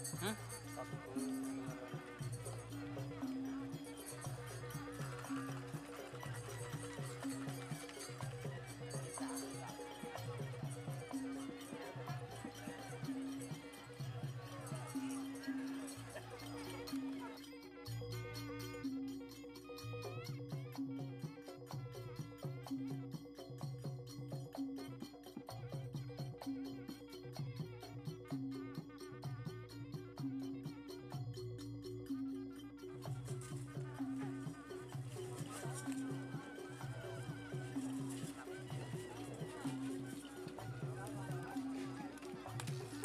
Hmm?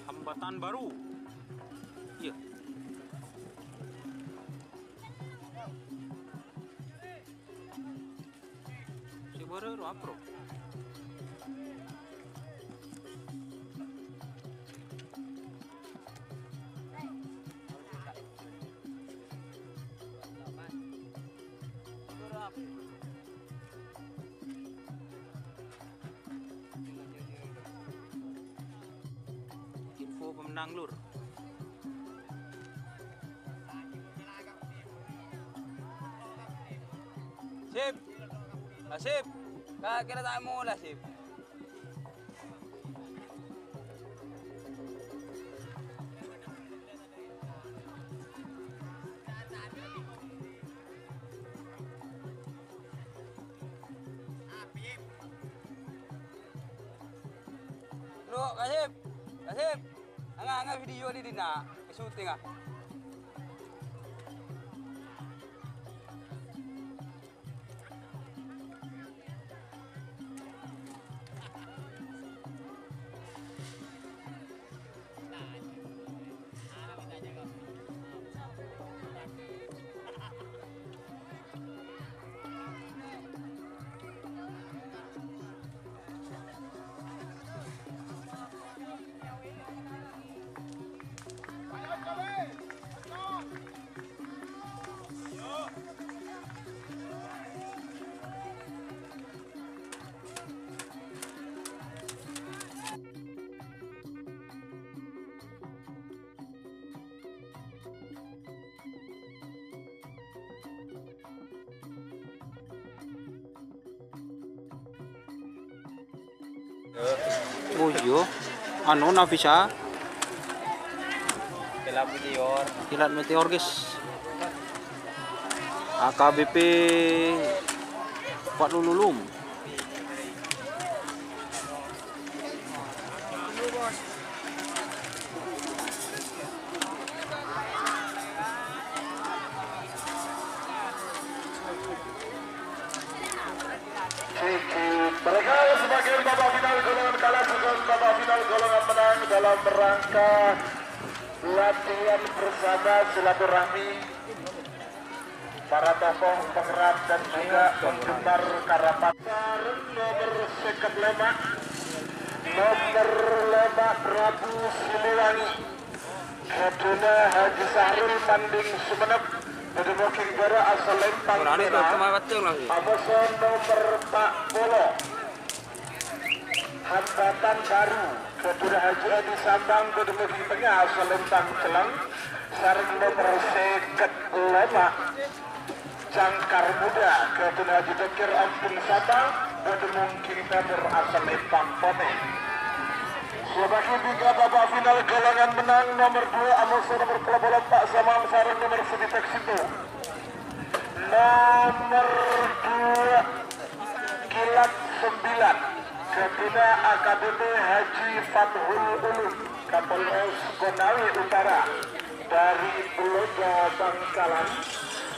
Hambatan baru. Iya. Si baru apa? Info pemenang lur. Sip. Sip. Kira tak mau lah sip. Lu kasip. Kasip. Angga video ni dina, syuting ah. Oh iya, anu Nafisa. Kilat meteor guys. AKBP Pak Lululum. Mereka sebagai babak final golongan kalah juga babak final golongan menang dalam rangka latihan bersama silaturahmi para tokoh penggerak dan juga penggemar karapan. Nomor seket lemak, nomor lemak Prabu Siliwangi, Keduna Haji Sahrul Manding Sumenep, Kedua Kinggara asal Lempang Merah, Amoson nomor 40. Hambatan baru Kedua Haji Edi Sambang Kedua Tengah asal Lempang Celeng, sareng nomor seket lemak Jangkar Muda Kedua Haji Dekir Ampun Sabang Kedua King Timur asal Lempang Pone. Sebagai tiga babak final golongan menang nomor 2 Amoson nomor 34 Samang sareng nomor Sedetek Situ, nomor 2 Kilat 9 Kedua AKBP Haji Fathul Ulum Kapolres Konawe Utara dari Beloga Bangkalan,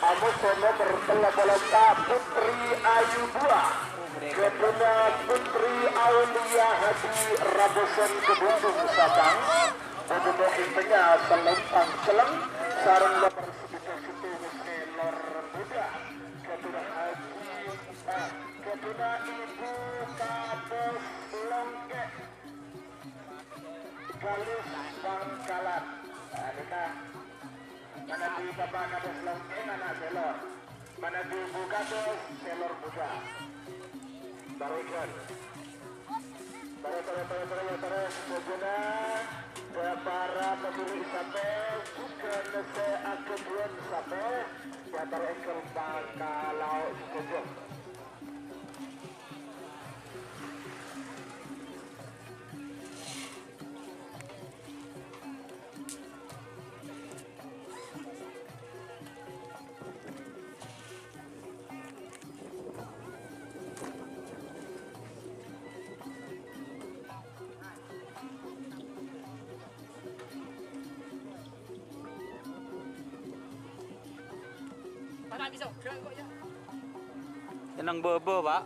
Amoson nomor 34 Putri Ayu 2 Kedua Putri Aulia Hadi Rabosan Kedundung Sabang, Kedua Tengah Selempang Celeng, sareng nomor Sedetek Situ Selor Muda Kedua Haji Kedua Ibu Kabus Longke Galus Bangkalan. Kita mana di Bapak Kabus Longke mana Selor, mana di Ibu Kabus Selor Muda. Barikan terus Boguna ke para pemilik sampai ekor bakalau sekejap. Yan ang bobo, Pak.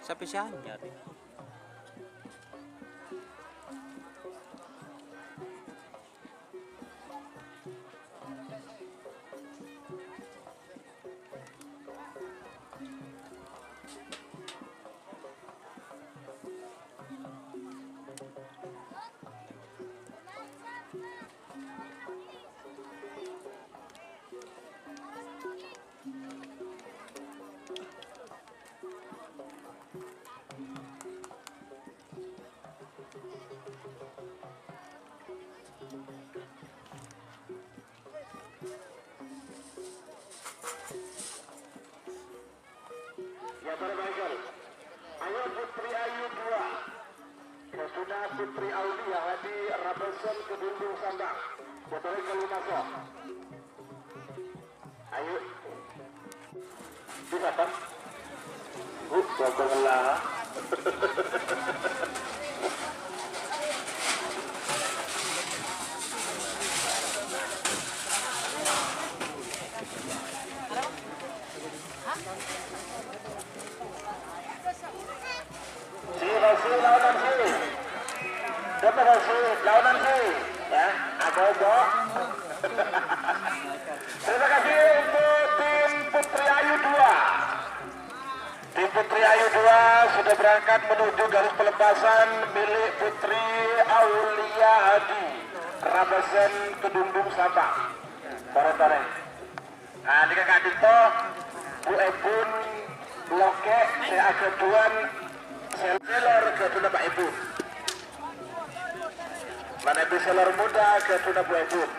Siapa siya nyari? Ya Barbagal, ayo Putri Ayu 2 Kesuna Putri Aulia Hadi Rabeson ke Bundung Sambang Putri ke Lumasok. Ayo bisa kan? Bapak launan sih ya agogo. Terima kasih untuk tim Putri Ayu 2. Tim Putri Ayu 2 sudah berangkat menuju garis pelepasan milik Putri Aulia Hadi Rabeson Kedundung Sabang. Sore-sore. Nah, di kakak Dito, Bu Ebun Loke, saya ketuan seller ke Tuna Pak Ebun. Mana seller muda ke Tuna Bu Ebun.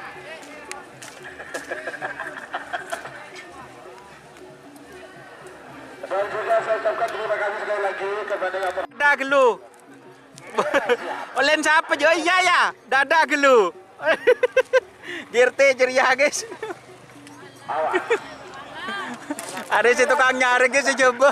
Dan juga saya ucapkan terima kasih sekali lagi kepada yang Dadah gelu. Olen siapa jo? Iya ya. Dadah gelu. Girte ceria guys. awas. Ada si tukang nyari guys coba.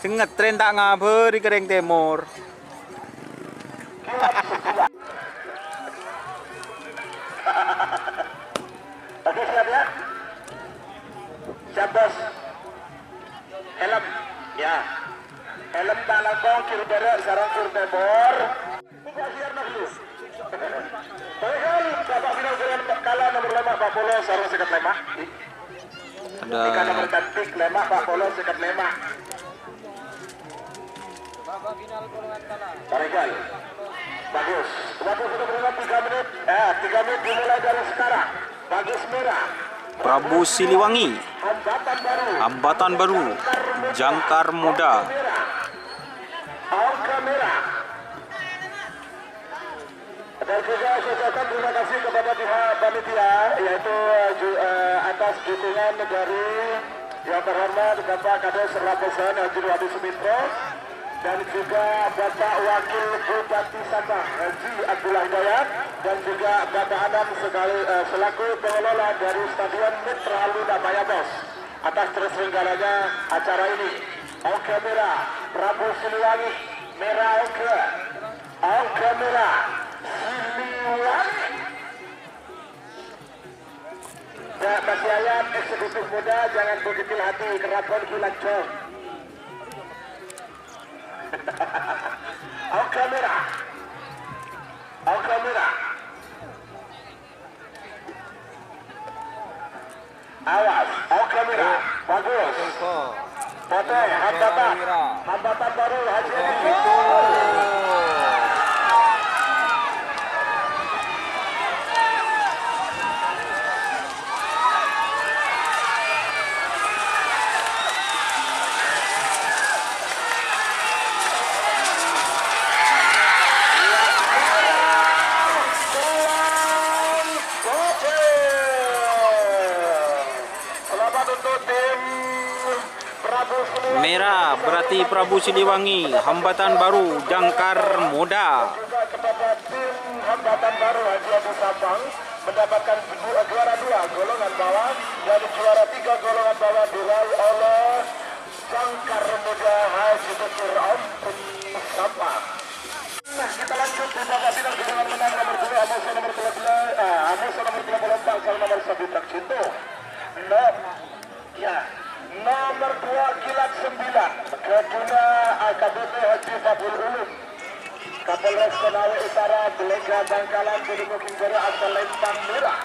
Senget tren tak ngabur di Kering Timur. Oke, siap ya. Siap bos. Helm ya. Helm balakong kiri barat sarang kiri timur. Buka siar dulu. Baiklah, Bapak final kalian kalah nomor 5 Pak Polo sarang sekat lemah. Jika nomor cantik lemah Pak Polo sekat lemah. Bapak final golongan kalah. Baiklah. Bagus. Waktu sudah berapa 3 menit. 3 menit dimulai dari sekarang. Bagus merah. Prabu Siliwangi. Hambatan baru. Jangkar muda. Angka merah. Dan juga saya ucapkan terima kasih kepada pihak panitia, yaitu atas dukungan dari yang terhormat Bapak Kades Rabeson Haji Wadi Sumitro, dan juga Bapak Wakil Bupati Sabang Haji Abdullah Hidayat, dan juga Bapak Adam selaku pengelola dari Stadion Mitra Luna Bayabos atas terselenggaranya acara ini. Angka merah Prabu Siliwangi, merah angka merah Siliwangi. Masih ayam eksekutif muda, jangan berkecil hati, keraton kilancong. Au kamera. Au kamera. Awas, au kamera. Bagus. Foto, hambatan baru Haji Edi. Merah berarti Prabu Siliwangi, hambatan baru Jangkar Muda. Juga kepada tim hambatan baru Haji Abu Sabang mendapatkan juara 2 golongan bawah dan juara 3 golongan bawah diraih oleh Jangkar Muda Haji Bekir Ampun Sabang. Nah, kita lanjut terima kasih dan golongan menang nomor 2 Amusa nomor 13 Amusa nomor 34 sama nomor 1 Takcinto. Nomor 2 Kilat 9 Keduna AKBP Haji Fabul Ulum Kapolres Konawe Utara Belega Bangkalan Kedua Kinggara asal Lembang Merah.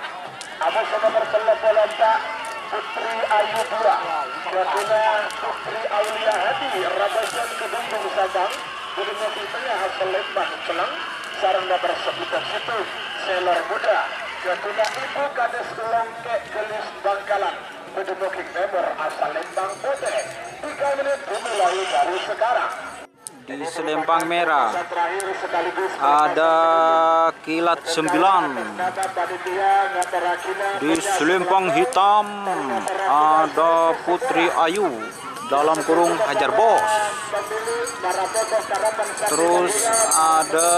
Amusa nomor 34 Putri Ayu 2 Keduna Putri Aulia Hadi Rabasan Kedundung Sabang Kedua Kinggara asal Lembang Celang sarang nomor 1 situ Seller Muda Keduna Ibu Kades Longke Gelis Bangkalan Pedemoking member asal Lembang Putih 3 menit dimulai dari sekarang. Di Selempang Merah ada Kilat 9. Di Selempang Hitam ada Putri Ayu dalam kurung Hajar Bos. Terus ada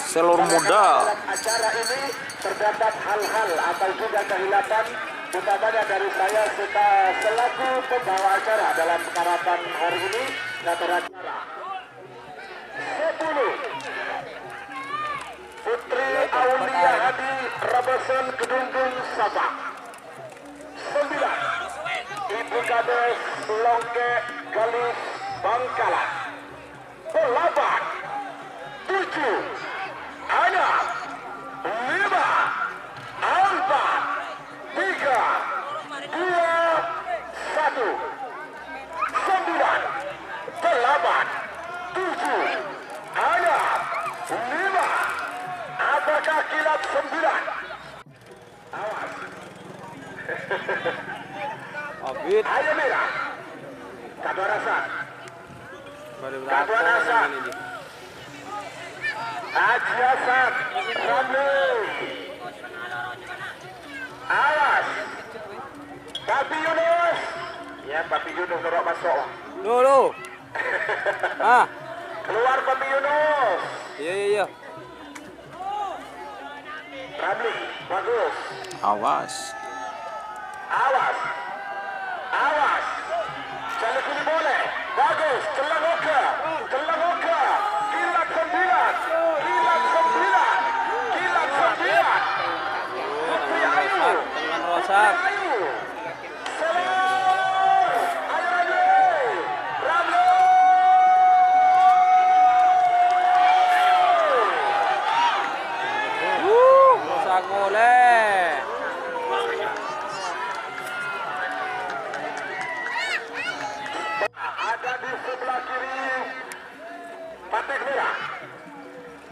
Selor Muda. Acara ini terdapat hal-hal atau juga kehilapan utamanya dari saya selaku pembawa acara dalam karapan hari ini. Ngatur acara 10 Putri Aulia Hadi Rabasan Kedundung Sabang. 9 Ibu Kades Longke Galis Bangkalan. 8 7 Ana 5 4 3 2 1 9 8 7 Ana 5. Apakah Kilat 9? Awas. Abid Ayo Merah. Kabar Hasan. Kabar Hasan. Haji Hasan. Ramli. Awas. Papi Yunus. Ya, Papi Yunus dorok masuk. Lo. Ah, Keluar Papi Yunus. iya. Ramli, bagus. awas. Awas. Awas. Jalan kiri boleh. Bagus. Celang oke. Celang oke. Kilat 9. Kilat 9. Kilat 9. Putri Ayu. Teman rosak. Putri Ayu. Selor. Ayo Ramli. Ramli. Rosak boleh. Ada di sebelah kiri Patek Merah.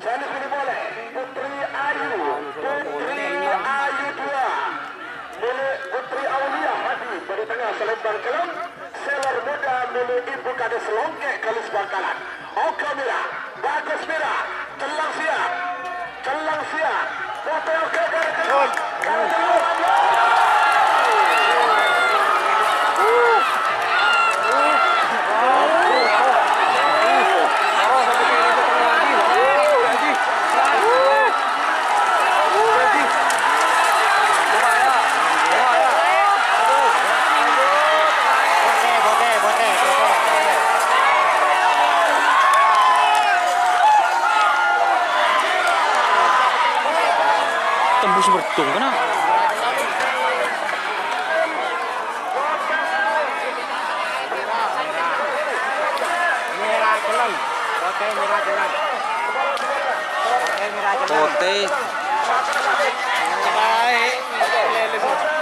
Jalan kiri boleh. Putri Ayu. Putri Ayu 2. Milik Putri Aulia Hadi dari tengah Selembang Kelam. Seller Muda milik Ibu Kades Longke Galis Bangkalan. Oke Merah. Bagus Merah. Celang siap. Celang siap. Foto oke dari tengah. Dari tengah. Tembus bertung kena. Bang. Oke, merah jalan. Oke, merah jalan. Oke. Baik.